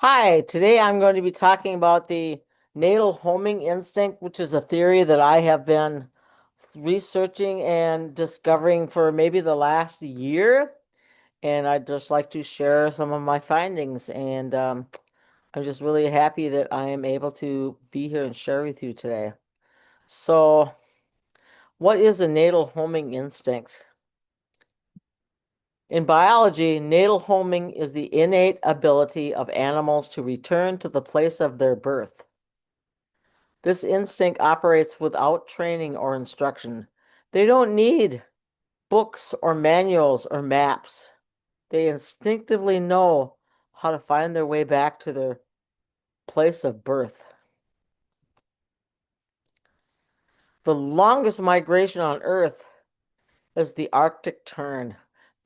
Hi, today I'm going to be talking about the natal homing instinct, which is a theory that I have been researching and discovering for maybe the last year. And I'd just like to share some of my findings. And I'm just really happy that I am able to be here and share with you today. So, what is a natal homing instinct? In biology, natal homing is the innate ability of animals to return to the place of their birth. This instinct operates without training or instruction. They don't need books or manuals or maps. They instinctively know how to find their way back to their place of birth. The longest migration on Earth is the Arctic tern.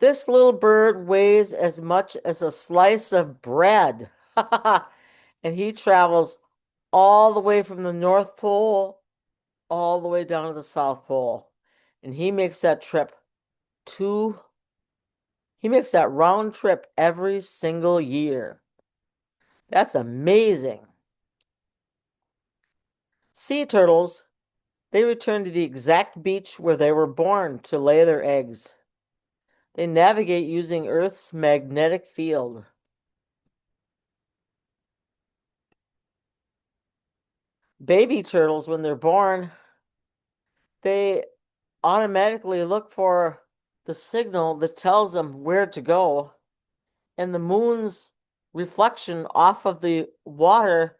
This little bird weighs as much as a slice of bread. And he travels all the way from the North Pole all the way down to the South Pole. And two, he makes that round trip every single year. That's amazing. Sea turtles, they return to the exact beach where they were born to lay their eggs. They navigate using Earth's magnetic field. Baby turtles, when they're born, they automatically look for the signal that tells them where to go, and the moon's reflection off of the water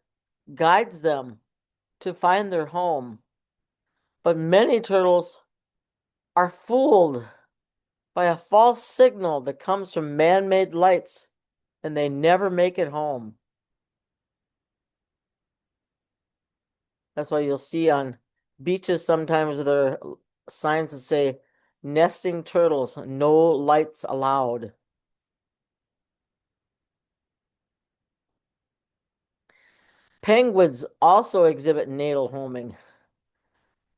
guides them to find their home. But many turtles are fooled by a false signal that comes from man-made lights, and they never make it home. That's why you'll see on beaches sometimes there are signs that say nesting turtles, no lights allowed. Penguins also exhibit natal homing.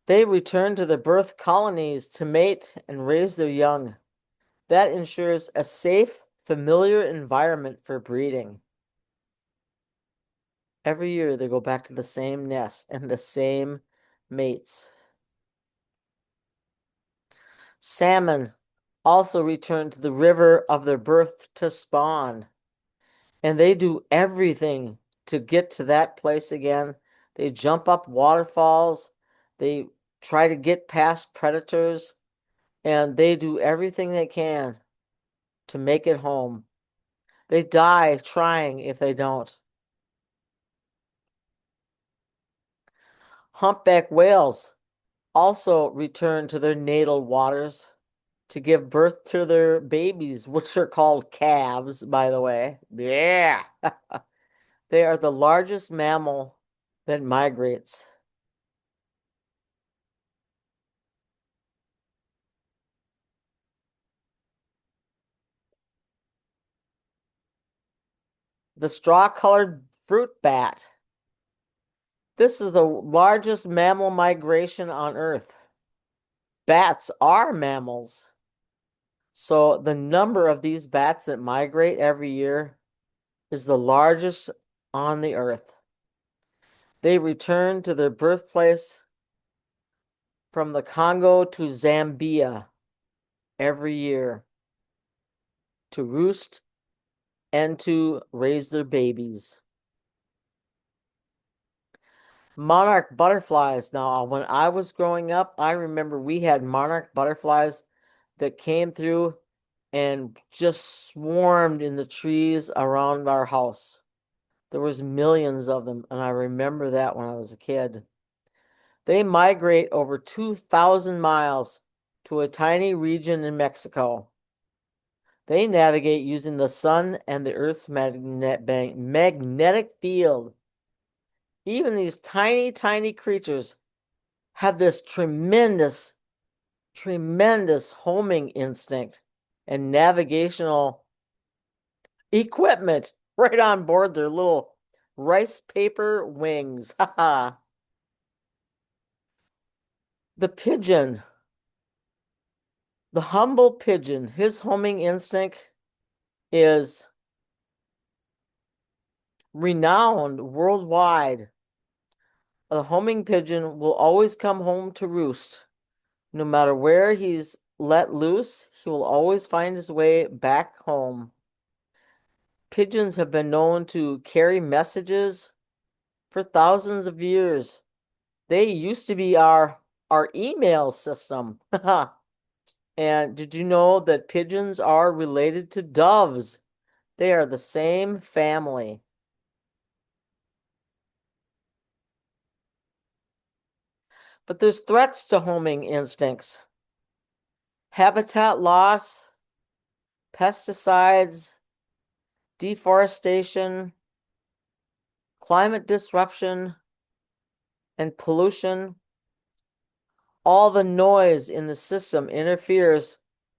They return to their birth colonies to mate and raise their young. That ensures a safe, familiar environment for breeding. Every year they go back to the same nest and the same mates. Salmon also return to the river of their birth to spawn, and they do everything to get to that place again. They jump up waterfalls, they try to get past predators, and they do everything they can to make it home. They die trying if they don't. Humpback whales also return to their natal waters to give birth to their babies, which are called calves, by the way. Yeah. They are the largest mammal that migrates. The straw-colored fruit bat. This is the largest mammal migration on Earth. Bats are mammals. So the number of these bats that migrate every year is the largest on the Earth. They return to their birthplace from the Congo to Zambia every year to roost and to raise their babies. Monarch butterflies. Now, when I was growing up, I remember we had monarch butterflies that came through and just swarmed in the trees around our house. There was millions of them, and I remember that when I was a kid. They migrate over 2,000 miles to a tiny region in Mexico. They navigate using the sun and the Earth's magnetic field. Even these tiny, tiny creatures have this tremendous, tremendous homing instinct and navigational equipment right on board their little rice paper wings. The pigeon, the humble pigeon, his homing instinct is Renowned worldwide, a homing pigeon will always come home to roost. No matter where he's let loose, he will always find his way back home. Pigeons have been known to carry messages for thousands of years. They used to be our email system. And did you know that pigeons are related to doves? They are the same family. But there's threats to homing instincts. Habitat loss, pesticides, deforestation, climate disruption, and pollution. All the noise in the system interferes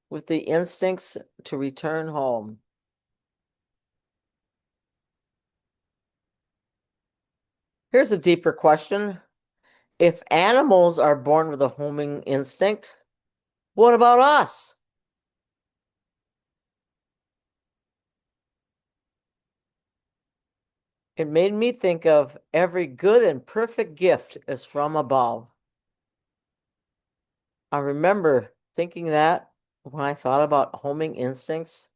with the instincts to return home. Here's a deeper question. If animals are born with a homing instinct, what about us? It made me think of every good and perfect gift is from above. I remember thinking that when I thought about homing instincts.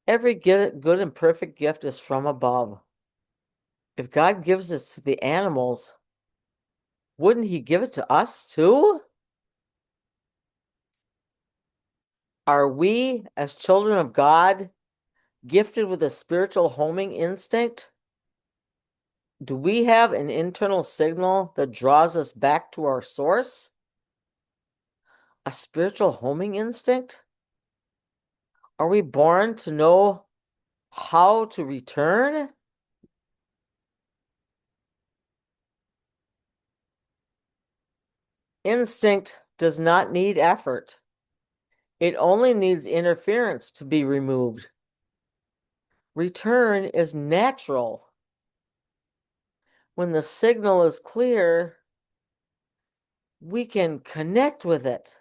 Every good and perfect gift is from above. If God gives it to the animals, wouldn't he give it to us too? Are we, as children of God, gifted with a spiritual homing instinct? Do we have an internal signal that draws us back to our source? A spiritual homing instinct? Are we born to know how to return? Instinct does not need effort. It only needs interference to be removed. Return is natural. When the signal is clear, we can connect with it.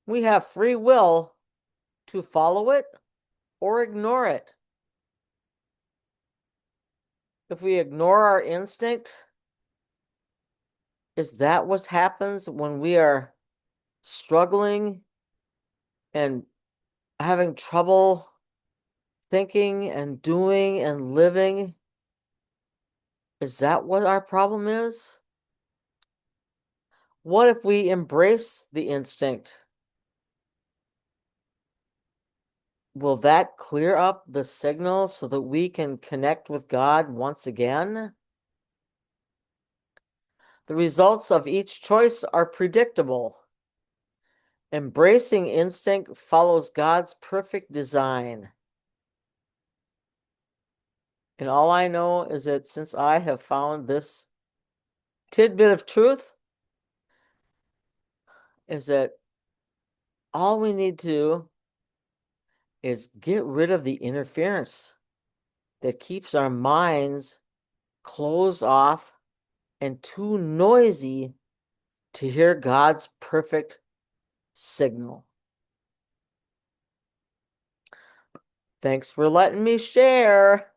We have free will to follow it or ignore it. If we ignore our instinct, is that what happens when we are struggling and having trouble thinking and doing and living? Is that what our problem is? What if we embrace the instinct? Will that clear up the signal so that we can connect with God once again? The results of each choice are predictable. Embracing instinct follows God's perfect design. And all I know is that since I have found this tidbit of truth, is that all we need to do is get rid of the interference that keeps our minds closed off and too noisy to hear God's perfect signal. Thanks for letting me share.